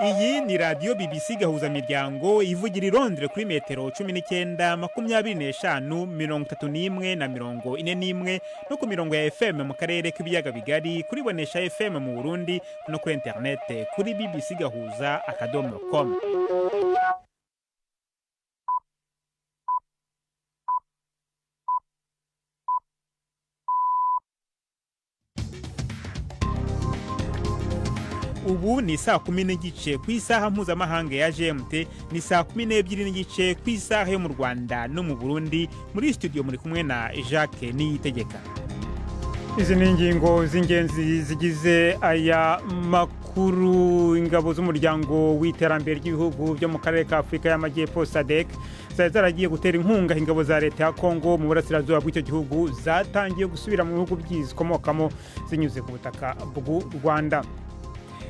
Iyi ni radio BBC gahuza miryango ivugira i Londres kuri metero 19, 25, 31 na 41 no ku mirongo ya FM mu karere k'ibiyaga bigari kuri bonesha FM mu Burundi no kuri internet kuri bbcgahuza.com. Ubu ni saa 10 n'igice ku isaha mpuzamahanga ya GMT, ni saa 12 n'igice ku isaha yo mu Rwanda no mu Burundi. Muri studio muri kumwe na Jacques Niyitegeka. Izi ni ingingo z'ingenzi zigize aya makuru. Ingabo z'umuryango w'iterambere ry'ibihugu byo mu karere ka Afrika y'Amajyepfo SADC zaragiye gutera inkunga ingabo za leta ya Kongo mu burasirazuba bw'icyo gihugu zatangiye gusubira mu bihugu by'izikomokamo zinyuze ku butaka bw'u Rwanda.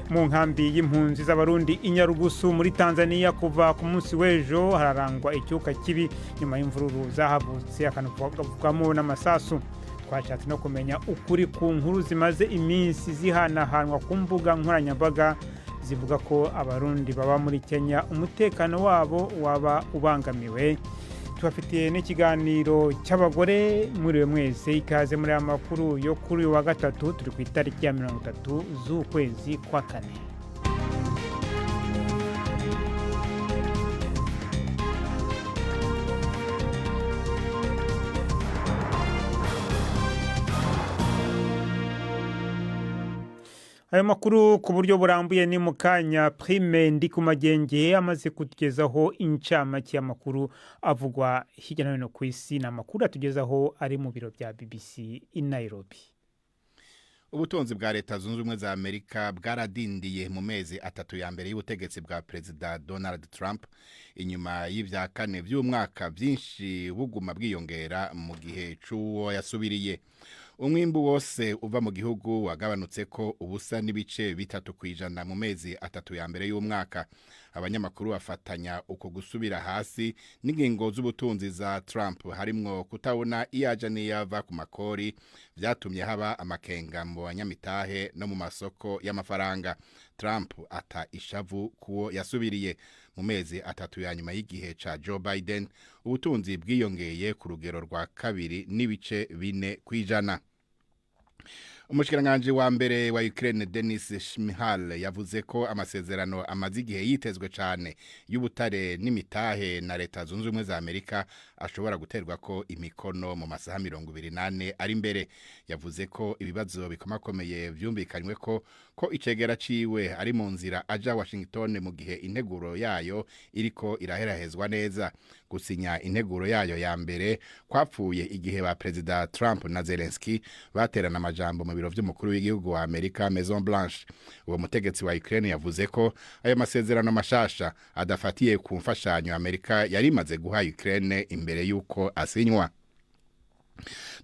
Mu nkambi y'impunzi z'abarundi Inyarugusu muri Tanzania kuva ku munsi w'ejo hararangwa icyuka kibi nyuma y'imvururu zahavutse akanavugamo n'amasasu. Twashatse no kumenya ukuri ku nkuru zimaze iminsi zihanahanwa ku mbuga nkoranyambaga zivuga ko abarundi baba muri Kenya umutekano wabo waba ubangamiwe. Tubafitiye n'ikiganiro cy'abagore muri mwese, ikaze muri amakuru yo kuri wa gatatu turi ku itariki ya 30 z'ukwezi kwa kane. Ayo makuru ku buryo burambuye ni mukanya. Prime Ndikumagenge amaze kutugezaho incamake y'amakuru avugwa hirya no hino ku isi, na makuru atugezaho ari mu biro bya BBC i Nairobi. Ubutunzi bwa leta zunze ubumwe za Amerika bwaradindiye mu mezi atatu ya mbere y'ubutegetsi bwa Perezida Donald Trump, inyuma y'ivya kane by'umwaka byinshi buguma bwiyongera mu gihe c'uwo yasubiriye. Umwimbu wose uva mu gihugu wagabanutse ko ubusa n'ibice 3% mu mezi atatu ya mbere y'umwaka. Abanyamakuru bafatanya uko gusubira hasi n'ingingo z'ubutunzi za Trump harimwo kutabona iyaja n'iyava ku makori, vyatumye haba amakenga mu banyamitahe no mu masoko y'amafaranga. Trump ata ishavu kuwo yasubiriye. Mu mezi atatu ya nyuma y'igihe ca Joe Biden ubutunzi bwiyongeye ku rugero rwa 2.4%. Umushikiranganje wa mbere wa Ukraine Denis Shmyhal yavuze ko amasezerano amaze igihe yitezwe cyane y'ubutare n'imitahe na leta zunze ubumwe za Amerika ashobora guterwa ko imikono mu masaha 28 ari imbere. Yavuze ko ibibazo bikomakomeye vyumvikanywe ko icegera ciwe ari mu nzira aja Washington mu gihe integuro yayo iriko iraherahezwa neza. Gusinya integuro yayo ya mbere kwapfuye igihe ba Perezida Trump na Zelensky baterana amajambo mu biro vy'umukuru w'igihugu wa Amerika Maison Blanche. Uwo mutegetsi wa Ukraine yavuze ko ayo masezerano mashasha adafatiye ku mfashanyo Amerika yari imaze guha Ukraine imbere yuko asinywa.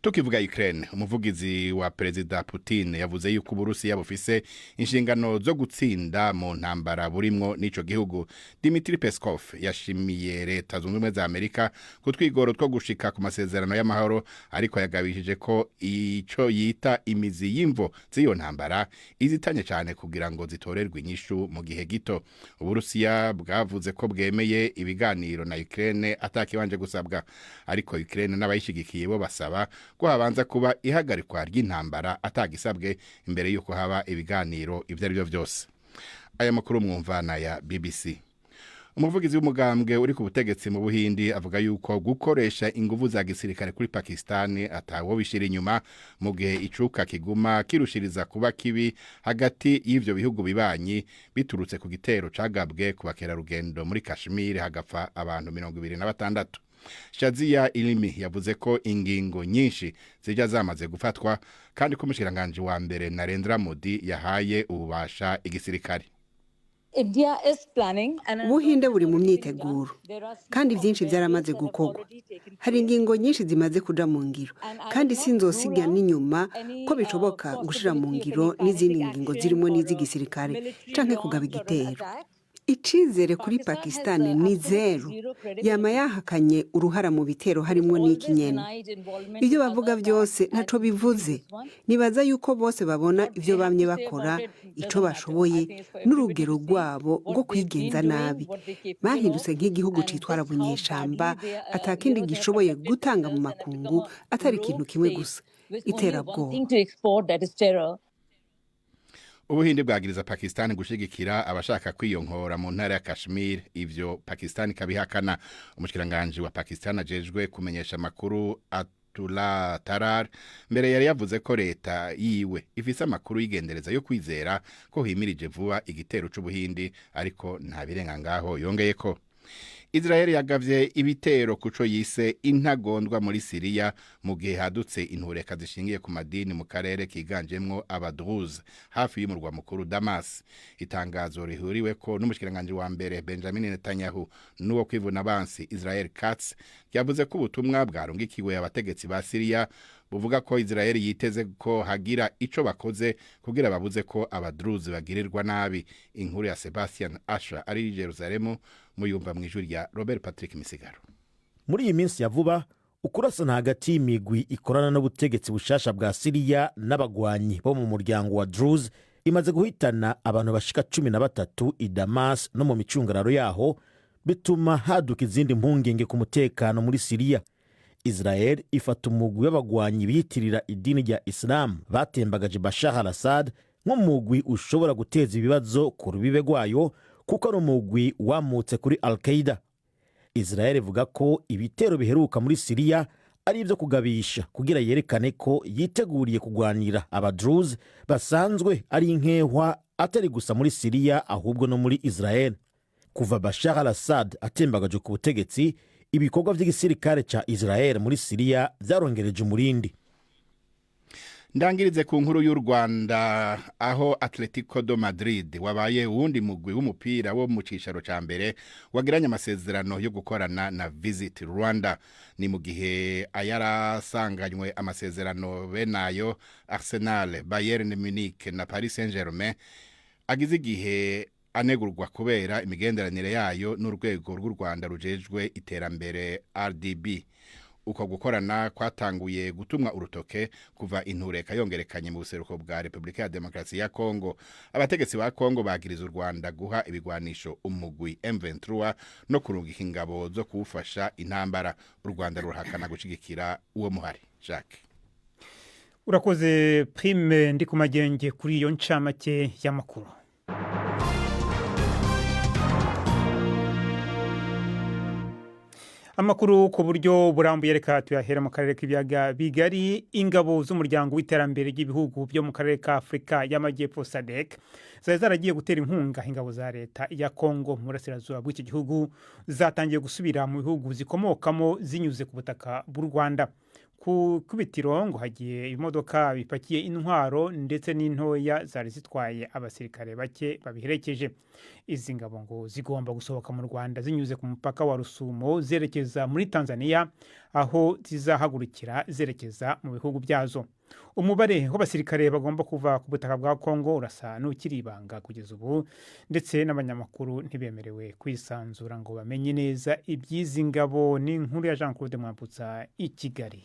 Tukivuga Ukraine, umuvugizi wa Perezida Putin yavuze yuko Uburusiya bufise inshingano zo gutsinda mu ntambara burimwo n'ico gihugu. Dmitry Peskov yashimiye leta zunze ubumwe za Amerika kutwigoro two gushika ku masezerano y'amahoro, ariko yagabishije ko ico yita imizi y'imvo z'iyo ntambara izitanye cyane kugira ngo zitorerwe inyishu mu gihe gito. Uburusiya bwavuze ko bwemeye ibiganiro na Ukraine atakibanje gusabwa, ariko Ukraine n'abayishigikiye bo basaba ko habanza kuba ihagarikwa ry'intambara atagisabwe imbere yuko haba ibiganiro ivyo ari byo byose. Aya makuru mwumvana ya BBC. Umuvugizi w'umugambwe uri ku butegetsi mu Buhindi avuga yuko gukoresha inguvu za gisirikare kuri Pakistan atawo bishira inyuma mu gihe icuka kiguma kirushiriza kuba kibi hagati y'ivyo bihugu bibanyi biturutse ku gitero cagabwe ku bakerarugendo muri Kashmir hagapfa abantu 26. Shazia Ilimi yavuze ko ingingo nyinshi zija zamaze gufatwa kandi ko umushikiranganje wa mbere Narendra Modi yahaye ububasha igisirikare. Ubuhinde buri mu myiteguro kandi byinshi byaramaze gukorwa. Hari ingingo nyinshi zimaze kuja mu ngiro kandi sinzosiga n'inyuma ko bishoboka gushira mu ngiro n'izindi ngingo zirimo n'iz'igisirikare canke kugaba igitero. icizere kuri Pakistan ni zero. Yama yahakanye uruhara mu bitero harimo n'iki nyene. Ibyo bavuga byose ntaco bivuze. Nibaza yuko bose babona ivyo bamye bakora, ico bashoboye, n'urugero rwabo rwo kwigenza nabi. Bahindutse nk'igihugu citwara bunyeshamba, atakindi gishoboye gutanga mu makungu atari ikintu kimwe gusa, iterabwoba. Ubuhindi bwagiriza Pakistan gushigikira abashaka kwiyonkora mu ntara ya Kashmir, ivyo Pakistan kabihakana. Umushikiranganje wa Pakistan ajejwe kumenyesha makuru Atullah Tarar mbere yari yavuze ko leta yiwe ifise amakuru yigendereza yo kwizera ko himirije vuba igitero c'ubuhindi, ariko nta birenga ngaho. Yongeye ko Israel yagavye ibitero kuco yise intagondwa muri Syria mu gihe hadutse intureka zishingiye ku madini mu karere kiganjemwo abadruze hafi y'umurwa mukuru Damas. Itangazo rihuriwe ko n'umushikiranganje wa mbere Benjamin Netanyahu n'uwo kwivuna abansi Israel Katz yavuze ko ubutumwa bwarungikiwe abategetsi ba Syria buvuga ko Israel yiteze ko hagira ico bakoze kugira babuze ko abadruze bagirirwa nabi. Inkuru ya Sebastian Asha ari Jerusalemu muyumva mwijuri ya Robert Patrick Misigaro. Muri iyi minsi ya vuba ukurasana hagati y'imigwi ikorana n'ubutegetsi bushasha bwa Syria n'abagwanyi bo mu muryango wa Druze imaze guhitana abantu bashika 13 i Damas no mu micungararo yaho, bituma haduka izindi mpungenge ku mutekano muri Syria. Israel ifata umugwi w'abagwanyi biyitirira idini rya Islam batembagaje Bashar al-Assad nk'umugwi ushobora guteza ibibazo ku rubibe rwayo, kuko ari umugwi wamutse kuri Al-Qaeda. Israel ivuga ko ibitero biheruka muri Syria ari ivyo kugabisha kugira yerekane ko yiteguriye kugwanira abadruze basanzwe ari inkehwa atari gusa muri Syria ahubwo no muri Israel. Kuva Bashar al-Assad atembagaje ku butegetsi, ibikorwa vy'igisirikare ca Israel muri Syria vyarongereje umurindi. Ndangirize ku nkuru y'u Rwanda, aho Atletico de Madrid wabaye uwundi mugwi w'umupira wo mu cicaro ca mbere wagiranye amasezerano yo gukorana na Visit Rwanda. Ni mu gihe ayarasanganywe amasezerano benayo Arsenal, Bayern Munich na Paris Saint-Germain agize igihe anegurwa kubera imigenderanire yayo n'urwego rw'u Rwanda rujejwe iterambere RDB. Uko gukorana kwatanguye gutumwa urutoke kuva intureka yongerekanye mu buseruko bwa Republika ya Demokarasi ya Kongo. Abategetsi ba Kongo bagiriza u Rwanda guha ibigwanisho umugwi M23 no kurungika ingabo zo kuwufasha intambara. U Rwanda ruhakana gushigikira uwo muhari. Jacques urakoze Prime ndi ku magenge kuri iyo ncamake y'amakuru. Amakuru ku buryo burambuye reka tuyahera mu karere k'ibiyaga bigari. Ingabo z'umuryango w'iterambere ry'ibihugu byo mu karere ka Afrika y'Amajyepfo SADC zaragiye gutera inkunga ingabo za leta ya Kongo mu burasirazuba bw'iki gihugu, zatangiye gusubira mu bihugu zikomokamo zinyuze ku butaka bw'u Rwanda. Ku bitiro ngo hagiye imodoka bipakiye intwaro ndetse n'intoya zari zitwaye abasirikare bake babiherekeje. Izi ngabo ngo zigomba gusohoka mu Rwanda zinyuze ku mupaka wa Rusumo zerekeza muri Tanzania, aho zizahagurukira zerekeza mu bihugu byazo. Umubare w'abasirikare bagomba kuva ku butaka bwa Kongo urasa n'ukiri ibanga kugeza ubu, ndetse n'abanyamakuru ntibemerewe kwisanzura ngo bamenye neza iby'izi ngabo. Ni inkuru ya Jean Claude Mwambutsa i Kigali.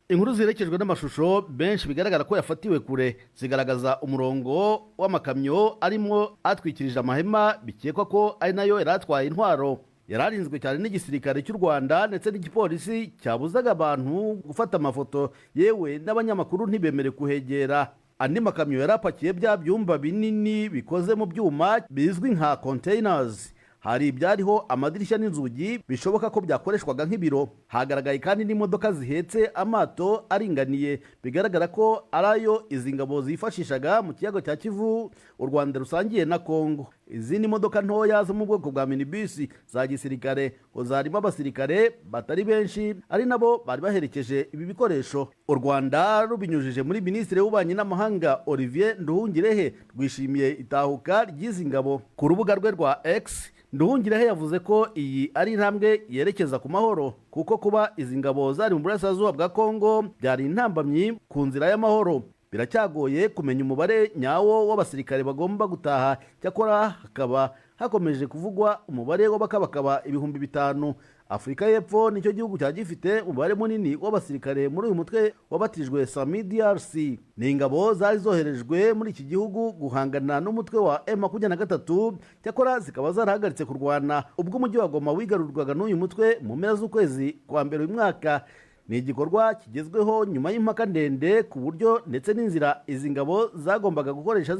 Inkuru zirekejwe n'amashusho benshi bigaragara ko yafatiwe kure zigaragaza umurongo w'amakamyo arimo atwikirije amahema, bikekwa ko ari nayo yaratwaye intwaro. Yararinzwe cyane n'igisirikare cy'u Rwanda ndetse n'igipolisi cyabuzaga abantu gufata amafoto, yewe n'abanyamakuru ntibemere kuhegera. Andi makamyo yarapakiye bya byumba binini bikoze mu byuma bizwi nka containers. Hari ibyariho amadirishya n'inzugi bishoboka ko byakoreshwaga nk'ibiro. Hagaragaye kandi n'imodoka zihetse amato aringaniye, bigaragara ko arayo izi ngabo zifashishaga mu kiyaga cya Kivu u Rwanda rusangiye na Kongo. Izindi modoka ntoya zo mu bwoko bwa minibus za gisirikare zarimo abasirikare batari benshi, ari nabo bari baherekeje ibi bikoresho. U Rwanda rubinyujije muri Minisitiri w'Ububanyi n'Amahanga Olivier Nduhungirehe rwishimiye itahuka ry'izi ngabo. Ku rubuga rwe rwa X, Nduhungirehe yavuze ko iyi ari intambwe yerekeza ku mahoro, kuko kuba izi ngabo zari mu burasirazuba bwa Kongo byari intambamyi ku nzira y'amahoro. biracyagoye kumenya umubare nyawo w'abasirikare bagomba gutaha, cyakora hakaba hakomeje kuvugwa umubare w'abakabakaba 5,000. Afurika y'Epfo nicyo gihugu cya gifite umubare munini w'abasirikare muri uyu mutwe wabatijwe Sami DRC. Ni ingabo zari zoherejwe muri iki gihugu guhangana n'umutwe wa M23, cyakora zikaba zarahagaritse kurwana ubwo umujyi wa Goma wigarurwaga n'uyu mutwe mu mpera z'ukwezi kwa mbere uyu mwaka. Ni igikorwa kigezweho nyuma y'impaka ndende ku buryo ndetse n'inzira izi ngabo zagombaga gukoresha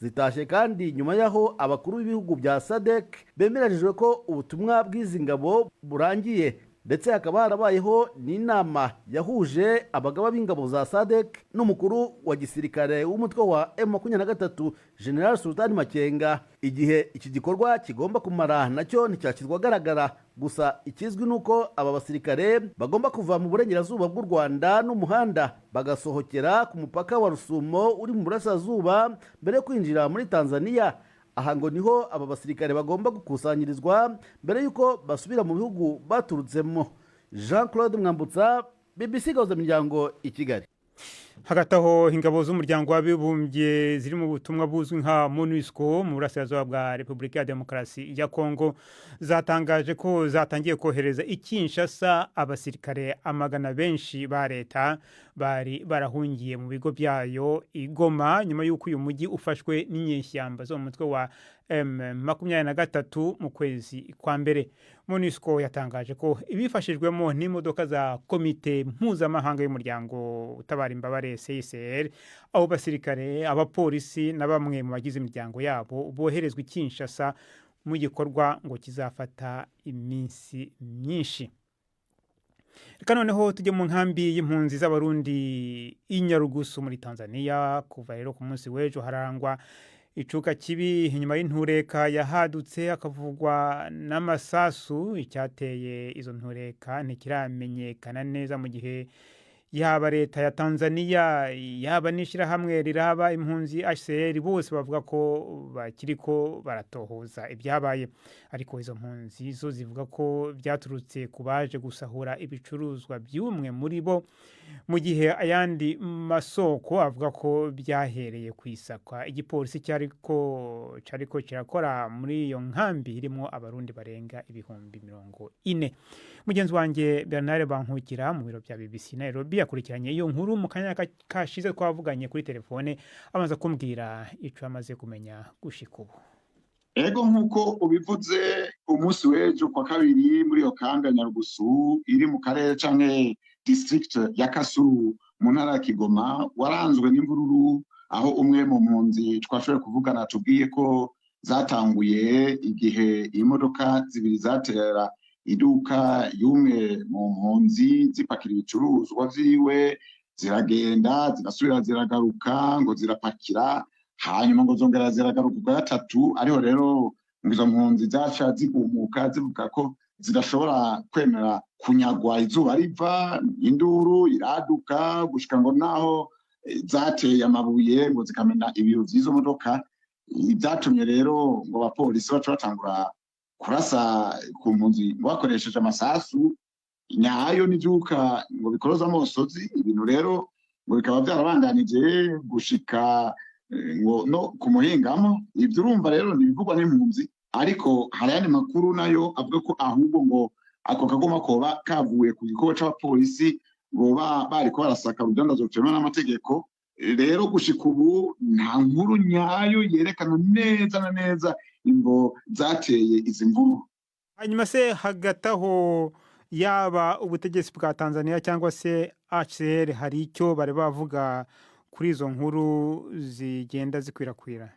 zitashye kandi nyuma y'aho abakuru b'ibihugu bya SADC bemeranyijwe ko ubutumwa bw'izi ngabo burangiye, ndetse hakaba harabayeho n'inama yahuje abagaba b'ingabo za SADC n'umukuru wa gisirikare w'umutwe wa M23 General Sultan Makenga. Igihe iki gikorwa kigomba kumara nacyo nticyashyirwa agaragara, gusa ikizwi nuko aba basirikare bagomba kuva mu burengerazuba bw'u Rwanda n'umuhanda bagasohokera ku mupaka wa Rusumo uri mu burasirazuba mbere yo kwinjira muri Tanzania. Aha ngo niho aba basirikare bagomba gukusanyirizwa mbere yuko basubira mu bihugu baturutsemo. Jean Claude Mwambutsa, BBC Gahuza Miryango, i Kigali. Hagati aho ingabo z'umuryango w'abibumbye ziri mu butumwa buzwi nka MONUSCO mu burasirazuba bwa Repubulika ya Demokarasi ya Kongo zatangaje ko zatangiye kohereza i Kinshasa abasirikare amagana benshi ba leta bari barahungiye mu bigo byayo i Goma nyuma y'uko uyu mujyi ufashwe n'inyeshyamba zo mu mutwe wa M23 mu kwezi kwa mbere. MONUSCO yatangaje ko ibifashijwemo n'imodoka za komite mpuzamahanga y'umuryango utabara imbabare CICR, abo basirikare, abapolisi na bamwe mu bagize imiryango yabo boherezwa i Kinshasa mu gikorwa ngo kizafata iminsi myinshi. Reka noneho tujye mu nkambi y'impunzi z'abarundi i Nyarugusu muri Tanzania. Kuva rero ku munsi w'ejo harangwa icuka kibi inyuma y'intureka yahadutse akavugwa n'amasasu. Icyateye izo ntureka ntikiramenyekana neza, mu gihe yaba leta ya Tanzania yaba n'ishirahamwe riraba impunzi HCR bose bavuga ko bakiriko baratohoza ibyabaye. Ariko izo mpunzi zo zivuga ko byaturutse kubaje gusahura ibicuruzwa by'umwe muri bo, mu gihe ayandi masoko avuga ko byahereye kwisakwa igipolisi cyariko kirakora muri iyo nkambi irimo abarundi barenga 40,000. Mugenzi wanjye Bernard Bankukira mu biro bya BBC Nairobi yakurikiranye iyo nkuru mu kanya kashize twavuganye kuri telefone, amaze kumbwira ico amaze kumenya gushika ubu. Ego nkuko ubivuze, umunsi w'ejo kwa kabiri muri iyo kambi ya Nyarugusu iri mu karere canke district ya Kasulu mu ntara ya Kigoma waranzwe n'imvururu, aho umwe mu mpunzi twashoboye kuvugana tubwiye ko zatanguye igihe imodoka zibiri zatera iduka y'umwe mu mpunzi zipakira ibicuruzwa vyiwe, ziragenda zirasubira ziragaruka ngo zirapakira, hanyuma ngo zongera ziragaruka kwa gatatu. Ariho rero izo mpunzi zaca zigumuka zivuga ko zidashobora kwemera kunyagwa izuba riva, induru iraduka gushika ngo naho zateye amabuye ngo zikamena ibiro vy'izo modoka. Byatumye rero ngo abapolisi baca batangura kurasa ku mpunzi bakoresheje amasasu nyayo n'ivyuka ngo bikoroza amosozi. Ibintu rero ngo bikaba byarabandanije gushika ngo no kumuhingamo. Ibyo urumva rero nibivugwa n'impunzi, ariko hari ayandi makuru nayo avuga ko ahubwo ngo ako kagoma koba kavuye ku gikorwa c'abapolisi ngo bariko barasaka urudandazwa rutemewe n'amategeko. Rero gushika ubu nta nkuru nyayo yerekana neza na neza imvo zateye izi mvuru. Hanyuma se hagati aho yaba ubutegetsi bwa Tanzania cyangwa se HCR hari icyo bari bavuga kuri izo nkuru zigenda zikwirakwira?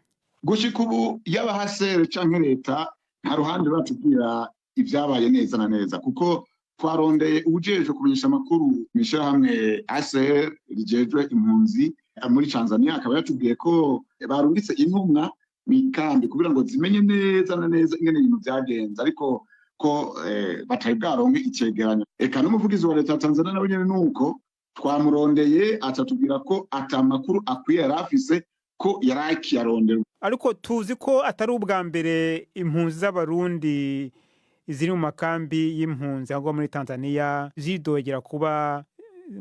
Gushika ubu yaba HCR canke leta nta ruhande batubwira ibyabaye neza na neza, kuko twarondeye ubujejwe kumenyesha amakuru mw'ishirahamwe HCR rijejwe impunzi muri Tanzania, akaba yatubwiye ko barungitse intumwa mikambi kugira ngo zimenye neza na neza ingene ibintu byagenze, ariko ko batari bwaronke icegeranyo. Eka n'umuvugizi wa leta ya Tanzania nawe nyene nuko twamurondeye atatubwira ko atamakuru akwiye yarafise ko yaraki yarondera. Ariko tuzi ko atari ubwa mbere impunzi z'abarundi ziri mu makambi y'impunzi aho muri Tanzania zidogera kuba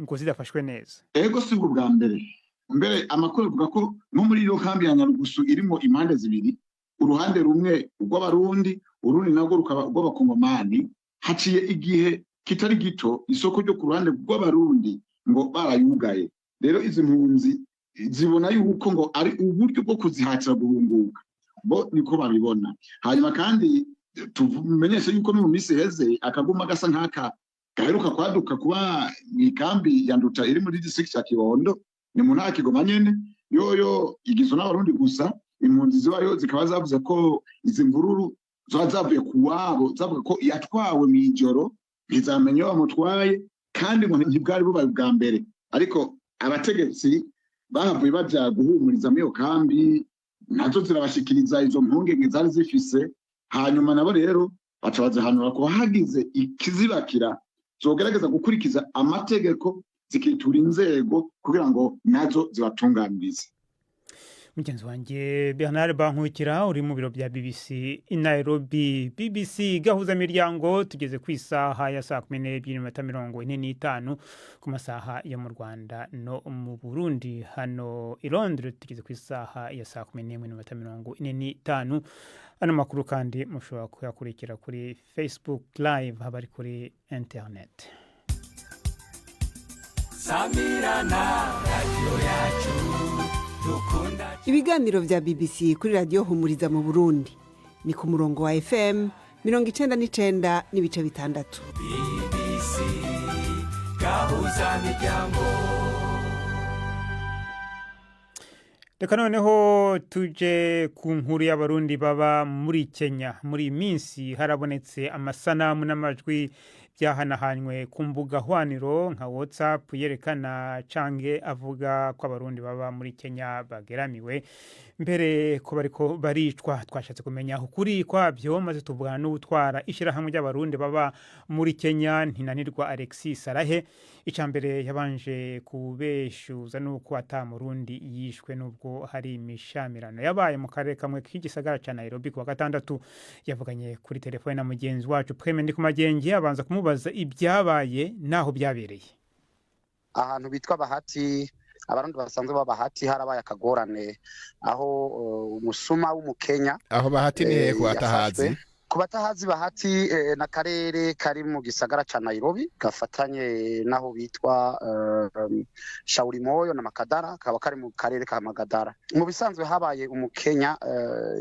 ngo zidafashwe neza. Ego si bwo bwa mbere, mbere amakuru avuga ko nko muri iyo kambi ya Nyarugusu irimo impande zibiri, uruhande rumwe rw'abarundi urundi nabwo rukaba rw'abakongomani, haciye igihe kitari gito isoko ryo ku ruhande rw'abarundi ngo barayugaye. Rero izi mpunzi zibona yuko ngo ari uburyo bwo kuzihatira guhunguka, bo niko babibona. Hanyuma kandi tumenyeshe yuko no mu minsi heze akaguma gasa nk'aka gaheruka kwaduka kuba ikambi ya Nduta iri muri district ya Kibondo, ni mu ntara Kigoma nyene, yoyo igizwe n'abarundi gusa. Impunzi zibayo zikaba zavuze ko izi mvururu zoba zavuye ku wabo, zavuga ko yatwawe mw'ijoro, ntizamenye iyo bamutwaye kandi ngo ntibwari bubaye bwa mbere. Ariko abategetsi bahavuye baja guhumuriza muri iyo kambi, nazo zirabashikiriza izo mpungenge zari zifise. Hanyuma nabo rero baca bazihanura ko hagize ikizibakira zogerageza gukurikiza amategeko, zikitura inzego kugira ngo nazo zibatunganirize. Mugenzi wanjye Bernard Bankukira uri mu biro bya BBC i Nairobi. BBC gahuza miryango tugeze ku isaha ya 12:45 ku masaha yo mu Rwanda no mu Burundi. Hano i Londres tugeze ku isaha ya 11:45. Ano makuru kandi mushobora kuyakurikira kuri Facebook Live, habari kuri internet. Samirana radio yacu dukunda. Ibiganiro vya BBC kuri radio Humuriza mu Burundi ni ku murongo wa FM 99.6. BBC gahuza miryango. Reka noneho tuje ku nkuru y'abarundi baba muri Kenya. Muri minsi harabonetse amasanamu n'amajwi byahanahanywe ku mbuga hwaniro nka WhatsApp yerekana canke avuga ko abarundi baba muri Kenya bageramiwe mbere ko bariko baricwa. Twashatse kumenya ukuri kwabyo maze tuvugana n'utwara ishirahamwe ry'abarundi baba muri Kenya Ntinanirwa Alexis Sarahe. Icambere yabanje kubeshuza nuko atamurundi yishwe nubwo hari imishamirano yabaye mu karere kamwe k'igisagara ca Nairobi ku wa gatandatu. Yavuganye kuri telefone na mugenzi wacu Preme Ndikumagenge abanza kumubaza ibyabaye naho byabereye. Ahantu bitwa Bahati, abarundi basanzwe babahati harabaye akagorane aho umusuma w'umukenya. Aho Bahati ni ku atahazi. Ku batahazi Bahati na karere kari mu gisagara ca Nairobi gafatanye naho bitwa Shaurimoyo na Makadara, kaba kari mu karere ka Magadara. Mu bisanzwe habaye umukenya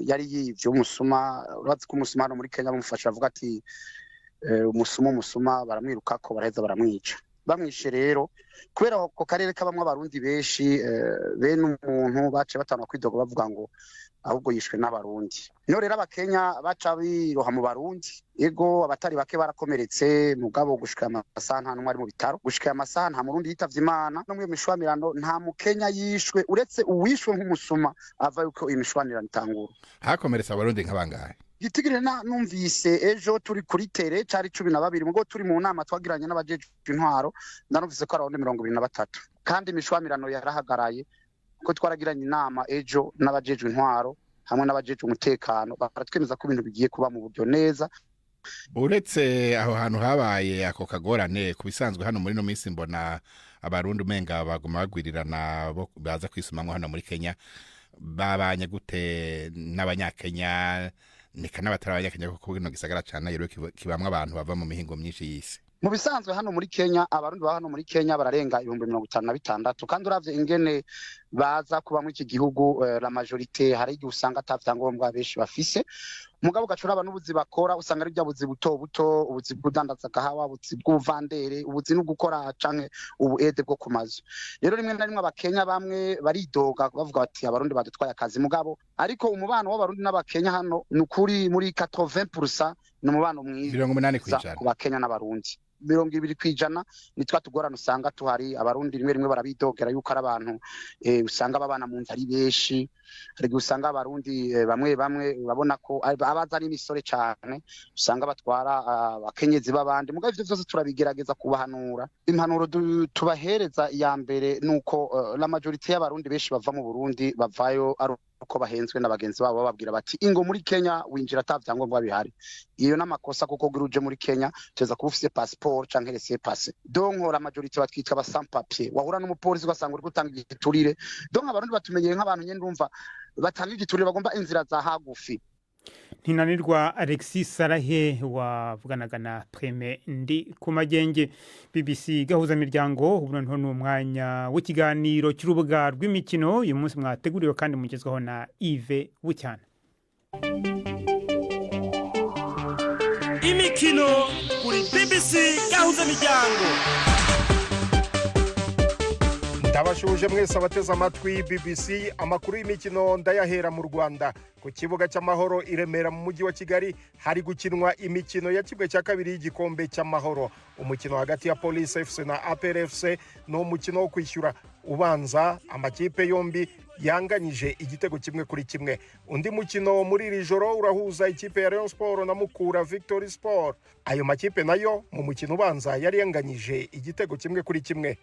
yari yivye umusuma. Urazi ko umusuma no muri Kenya bamufasha avuga ati umusuma baramwirukako baraheza baramwica. Bamwishe rero kubera ko karere kabamwe abarundi benshi bene umuntu bace batana kwidogo bavuga ngo ahubwo yishwe n'abarundi. No rero abakenya baca biroha mu barundi, ego abatari bake barakomeretse, mugabo gushika amasaha nta numwe ari mu bitaro, gushika amasaha nta murundi yitavye Imana. No mu mishwamirano nta mukenya yishwe uretse uwishwe nk'umusuma ava yuko imishwanirano itangura. Hakomeretse abarundi nk'abangahe? Gitigire numvise ejo turi kuri tere cari 12 mugo turi mu nama twagiranye n'abajeje intwaro, ndanumvise ko arawundi 23 kandi imishwamirano yarahagaraye ko twaragiranye inama ejo n'abajeje intwaro hamwe n'abajeje umutekano, baratwemeza ko ibintu bigiye kuba mu buryo neza. Uretse aho hantu habaye ako kagorane, kubisanzwe hano muri no minsi mbona abarundi umenga baguma bagwirirana bo baza kwisumamwe hano muri Kenya. Babanye gute n'abanyakenya nika n'abatari abanyakenya kuko bino gisagara cyane rero kibamwe abantu bava mu mihingo myinshi y'isi? Mu bisanzwe hano muri Kenya abarundi ba hano muri Kenya bararenga 56,000 kandi uravye ingene baza kuba muri iki gihugu la majorité hari igihe usanga atavyangombwa benshi bafise. Mugabo gacuraba n'ubuzi bakora usanga ari byabuzi buto buto, ubuzi bw'udandaza gahawa, ubuzi bw'uvandere, ubuzi no gukora canke ubu aide bwo kumazu. Rero rimwe na rimwe abakenya bamwe baridoga bavuga bati abarundi badutwaye akazi, mugabo ariko umubano w'abarundi n'abakenya hano nukuri muri 80% n'umubano mwiza ku bakenya n'abarundi. 20% nitwa tugorana usanga tuhari. Abarundi rimwe barabidogera yuko ari abantu usanga babana mu nzari beshi, hari usanga abarundi bamwe urabona ko abaza ari imisore cyane usanga batwara abakenyezi babandi. Mugabo ivyo byose turabigerageza kubahanura. Impanuro tubahereza ya mbere nuko la majorité y'abarundi beshi bava mu Burundi bavayo ari ko bahenzwe na bagenzi babo bababwira bati ingo muri Kenya winjira atavyangombwa bihari. Iyo namakosa kuko guruje muri Kenya teza kuba ufise passport canke laissez passer. Donc la majorité batwitwa ba sans papier. Wahura n'umupolisi ugasanga uri gutanga igiturire. Donc abarundi batumenyeye nk'abantu nyene ndumva batanga igiturire bagomba inzira za hagufi. Ntinanirwa Alexis Sarahe wavuganaga na Prime ndi ku magenge. BBC gahuza miryango ubu noneho n'umwanya w'ikiganiro cy'urubuga rw'imikino uyu munsi mwateguriwe kandi mugezweho na Yves Bucyana. Imikino kuri BBC gahuza miryango. Ndabashuje mwese abateze amatwi BBC amakuru y'imikino ndayahera mu Rwanda ku kibuga cy'amahoro i Remera mu mujyi wa Kigali hari gukinwa imikino ya kimwe cya kabiri y'igikombe cy'amahoro. Umukino hagati ya Police FC na APR FC no umukino wo kwishyura ubanza amakipe yombi yanganyije igitego kimwe kuri kimwe. Undi mukino muri iri joro urahuza ikipe ya Rayon Sport na Mukura Victory Sport. Ayo makipe nayo mu mukino ubanza yari yanganyije igitego kimwe kuri kimwe.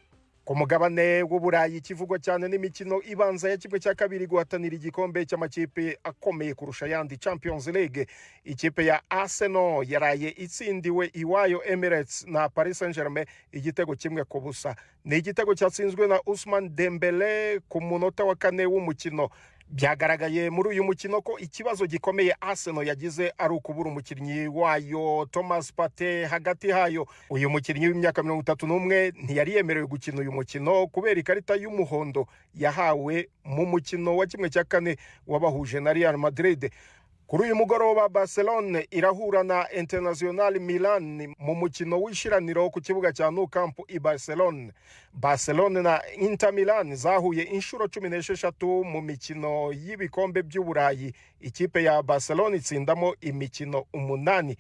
Ku mugabane w'Uburayi kivugwa cyane n'imikino ibanza ya kimwe cya kabiri guhatanira igikombe cy'amakipe akomeye kurusha yandi Champions League. Ikipe ya Arsenal yaraye itsindiwe iwayo Emirates na Paris Saint-Germain igitego kimwe ku busa. Ni igitego cyatsinzwe na Ousmane Dembele ku munota wa 4 w'umukino. Byagaragaye muri uyu mukino ko ikibazo gikomeye Arsenal yagize ari ukubura umukinnyi wayo Thomas Partey hagati hayo. Uyu mukinnyi w'imyaka 31 ntiyari yemerewe gukina uyu mukino kubera ikarita y'umuhondo yahawe mu mukino wa kimwe cya kane wabahuje na Real Madrid. Kuri uyu mugoroba Barcelona irahura na Internazionale Milan mu mukino w'ishiraniro ku kibuga cya Nou Camp i Barcelona. Barcelona na Inter Milan zahuye inshuro 16 mu mikino y'ibikombe by'Uburayi. Ikipe ya Barcelona itsindamo imikino 8.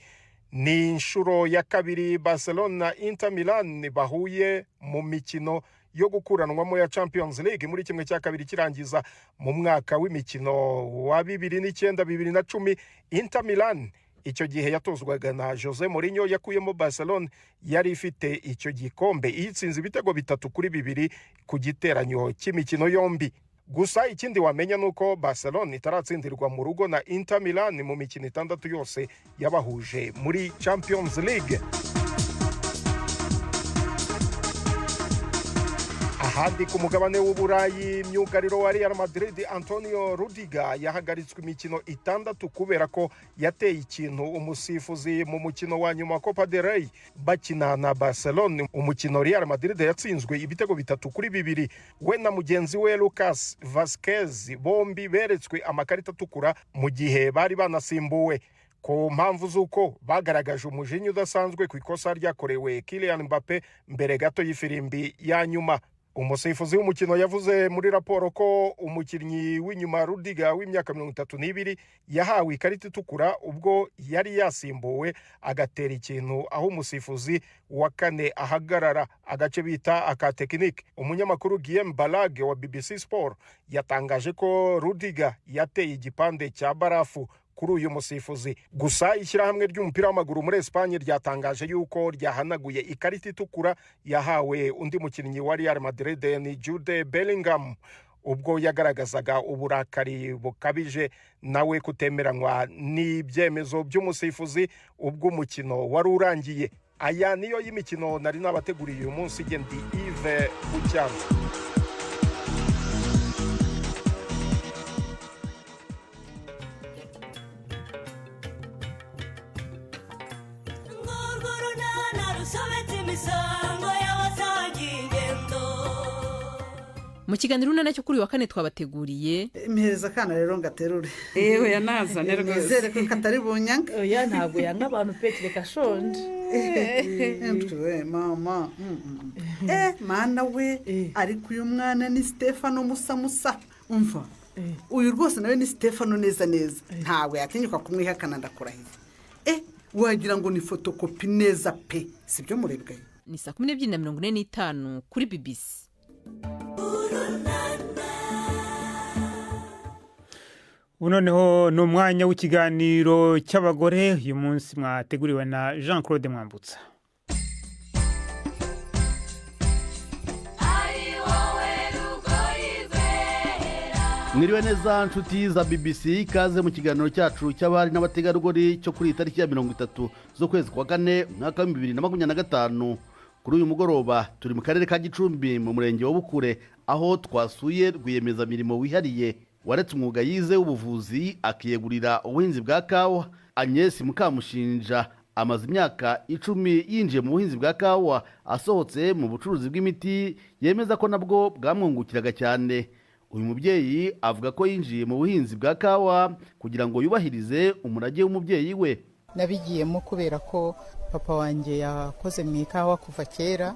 Ni inshuro ya kabiri Barcelona na Inter Milan bahuye mu mikino yo gukuranwamo ya Champions League muri kimwe cya kabiri kirangiza mu mwaka w'imikino wa 2009-2010. Inter Milan icyo gihe yatozwaga na Jose Mourinho yakuyemo Barcelona yari ifite icyo gikombe itsinze ibitego 3-2 ku giteranyo cy'imikino yombi. Gusa ikindi wamenya nuko Barcelona itaratsindirwa mu rugo na Inter Milan mu mikino 6 yose yabahuje muri Champions League. Ahandi ku mugabane w'Uburayi myugariro wa Real Madrid Antonio Rudiger yahagaritswe imikino 6 kubera ko yateye ikintu umusifuzi mu mukino wa nyuma Copa del Rey bakina na Barcelona. Umukino Real Madrid yatsinzwe ibitego 3-2. We na mugenzi we Lucas Vazquez bombi beretswe amakarita atukura mu gihe bari banasimbuwe ku mpamvu z'uko bagaragaje umujinya udasanzwe ku ikosa ryakorewe Kylian Mbappe mbere gato y'ifirimbi ya nyuma. Umusifuzi w'umukino yavuze muri raporo ko umukinnyi w'inyuma Rudiger w'imyaka 32 yahawe ikarita itukura ubwo yari yasimbuwe agatera ikintu aho umusifuzi wa kane ahagarara agace bita aka technique. Umunyamakuru Guillaume Balage wa BBC Sport yatangaje ko Rudiger yateye igipande cya barafu kuri uyu musifuzi. Gusa ishyirahamwe ry'umupira w'amaguru muri Espagne ryatangaje yuko ryahanaguye ikarita itukura yahawe undi mukinnyi wa Real Madrid ni Jude Bellingham ubwo yagaragazaga uburakari bukabije nawe kutemeranywa n'ibyemezo by'umusifuzi ubwo umukino wari urangiye. Aya niyo y'imikino nari nabateguriye uyu munsi gendi Yves Bucyana. Mu kiganiro nana cyo kuri wa kane twabateguriye impereza kana rero ngaterure yewe yanazane rwose nizere ko katari bunyanga oya ntabwo yanga abantu Petre kashonje ntwe mama mana we ariko uyu mwana ni Stefano Musa umva uyu rwose nawe ni Stefano neza ntawe yatinyuka kumwihakana ndakurahiza wagira ngo ni fotokopi neza pe sibyo murebwe. Ni 12:45 kuri BBC. Unoneho n'umwanya w'ikiganiro cy'abagore uyu munsi mwateguriwe na Jean Claude Mwambutsa. Mwiriwe neza nshuti za BBC, ikaze mu kiganiro cyacu cy'abari n'abategarugori cyo kuri tariki ya 30 z'ukwezi kwa kane mwaka wa 2025. Kuri uyu mugoroba turi mu karere ka Gicumbi mu murenge wa Bukure, aho twasuye rwiyemezamirimo wihariye waretse umwuga yize w'ubuvuzi akiyegurira ubuhinzi bwa kawa. Agnes Mukamushinja amaze imyaka 10 yinjiye mu buhinzi bwa kawa, asohotse mu bucuruzi bw'imiti, yemeza ko nabwo bwamwungukiraga cyane. Uyu mubyeyi avuga ko yinjiye mu buhinzi bwa kawa kugira ngo yubahirize umurage w'umubyeyi we. Nabigiyemo kubera ko papa wanjye yakoze mu ikawa kuva kera,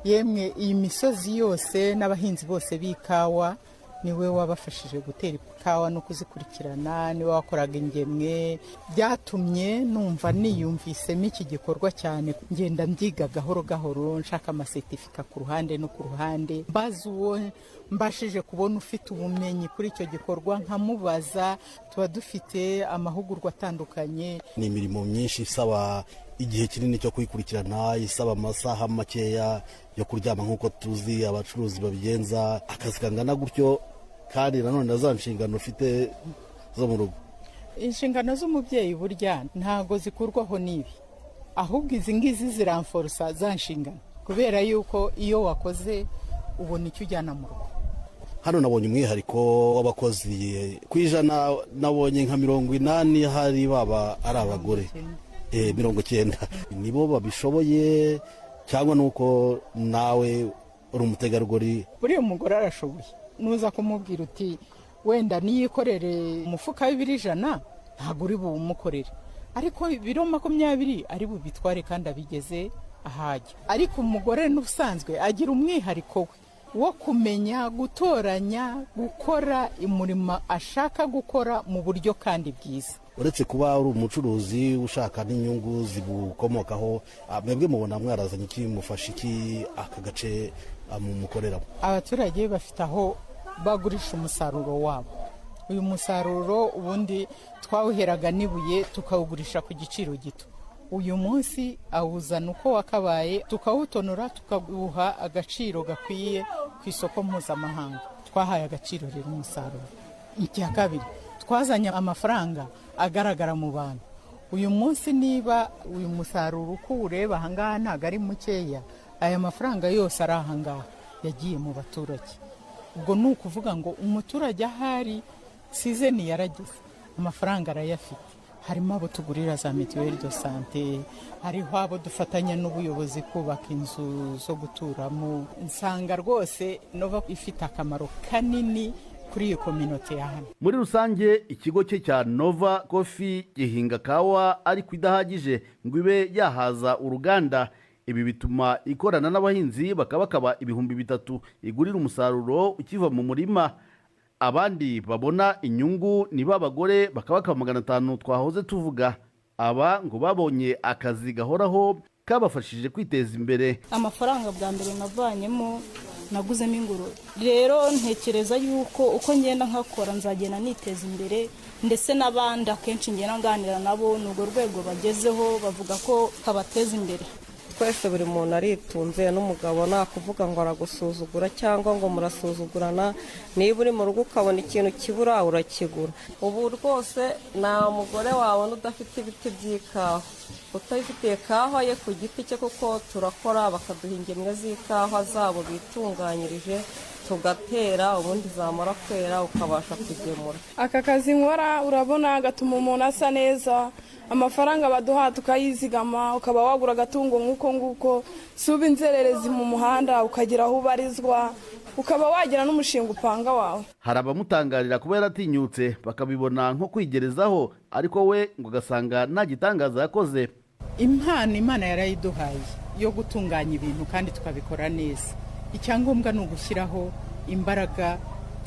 yemwe iyi misozi yose n'abahinzi bose b'ikawa niwe wabafashije gutera ikawa no kuzikurikirana, niwe wakoraga ingemwe. Byatumye numva niyumvisemo iki gikorwa cyane, ngenda mbyiga gahoro gahoro, nshaka amasertifika ku ruhande no ku ruhande, mbaza uwo mbashije kubona ufite ubumenyi kuri icyo gikorwa nkamubaza. Tuba dufite amahugurwa atandukanye. Ni imirimo myinshi isaba igihe kinini cyo kwikurikirana, isaba amasaha makeya yo kuryama nk'uko tuzi abacuruzi babigenza, akazi kangana gutyo, kandi nanone za nshingano ufite zo mu rugo. Inshingano z'umubyeyi burya ntago zikurwaho n'ibi, ahubwo izi ngizi ziramforsa za nshingano, kubera yuko iyo wakoze ubona icyo ujyana mu rugo. Hano nabonye umwihariko w'abakozi ku ijana, nabonye nka 80 hari baba ari abagore 90. Nibo babishoboye cyangwa nuko nawe uri umutegarugori? Buri umugore arashoboye, nuza kumubwira uti wenda niyikorere umufuka w'100 ntabwo uri bumukorere, ariko 20 ari bubitware kandi abigeze ahajya. Ariko umugore n'ubusanzwe agira umwihariko we wo kumenya gutoranya, gukora umurimo ashaka gukora mu buryo kandi bwiza. Uretse kuba uri umucuruzi ushaka n'inyungu zibukomokaho, mwebwe mubona mwarazanye iki, mufasha iki aka gace mukoreramo? Abaturage bafite aho bagurisha umusaruro wabo. Uyu musaruro ubundi twawuheraga nibuye tukawugurisha ku giciro gito. Uyu munsi awuzana uko wakabaye, tukawutonora tukaguha agaciro gakwiye ku isoko mpuzamahanga. Twahaye agaciro rero umusaruro. Icya kabiri, twazanye amafaranga agaragara mu bantu. Uyu munsi niba uyu musaruro uko ureba ahangaha ntago ari mukeya, aya mafaranga yose ari ahangaha yagiye mu baturage. Ubwo ni ukuvuga ngo umuturage ahari sizeni yarageze, amafaranga arayafite. Harimo abo tugurira za mituweli de sante, hariho abo dufatanya n'ubuyobozi kubaka inzu zo guturamo. Nsanga rwose Nova ifite akamaro kanini kuri iyo community ya hano. Muri rusange ikigo cye cya Nova Coffee gihinga kawa ariko idahagije ngo ibe yahaza uruganda. Ibi bituma ikorana n'abahinzi bakaba 3,000 igurira umusaruro ukiva mu murima. Abandi babona inyungu ni babagore bakaba 500 twahoze tuvuga. Aba ngo babonye akazi gahoraho kabafashije kwiteza imbere. Amafaranga bwa mbere navanyemo naguzemo ingurube. Rero ntekereza yuko uko ngenda nkakora nzagenda niteza imbere, ndetse n'abandi akenshi ngenda nganira nabo n'urwo rwego bagezeho bavuga ko kabateza imbere. Twese buri muntu aritunze, n'umugabo nta kuvuga ngo aragusuzugura cyangwa ngo murasuzugurana. Niba uri mu rugo ukabona ikintu kibura urakigura. Ubu rwose nta mugore wawe udafite ibiti by'ikawa, utayifitiye kawa ye ku giti cye, kuko turakora bakaduha ingemwe z'ikawa zabo bitunganyirije tugatera, ubundi zamara kwera ukabasha kugemura. Aka kazi nkora urabona gatuma umuntu asa neza, amafaranga baduha tukayizigama, ukaba wagura agatungo nk'uko nguko, suba inzererezi mu muhanda ukagira aho ubarizwa, ukaba wagira n'umushinga upanga wawe. Hari abamutangarira kuba yaratinyutse bakabibona nko kwigerezaho, ariko we ngo gasanga nta gitangaza yakoze. Impano Imana yarayiduhaye yo gutunganya ibintu kandi tukabikora neza. Icyangombwa ni ugushyiraho imbaraga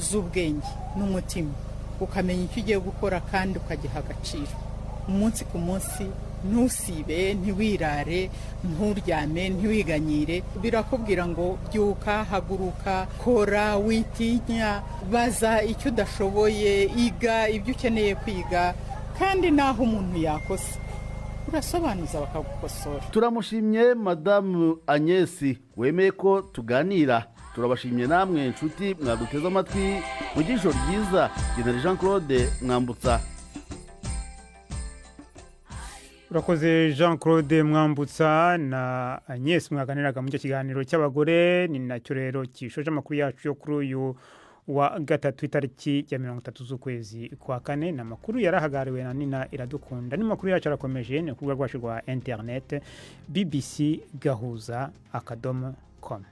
z'ubwenge n'umutima, ukamenya icyo ugiye gukora kandi ukagiha agaciro. Umunsi ku munsi ntusibe, ntiwirare, nturyame, ntiwiganyire. Birakubwira ngo byuka, haguruka, kora, witinya, baza icyo udashoboye, iga ibyo ukeneye kwiga, kandi naho umuntu yakosa urasobanuza bakagukosora. Turamushimye Madamu Agnes wemeye ko tuganira. turabashimye namwe inshuti mwaduteze amatwi mu gisho ryiza General Jean Claude Mwambutsa. urakoze Jean Claude Mwambutsa na Agnes mwaganiraga mu kiganiro cy'abagore. Ni nacyo rero kishoje amakuru yacu yo kuri uyu wa gatatu itariki ya 30 z'ukwezi kwa kane. Na makuru yarahagariwe na Nina Iradukunda. Ni makuru yacu arakomeje ni kurubuga rwacu rwa internet bbc.gahuza.com.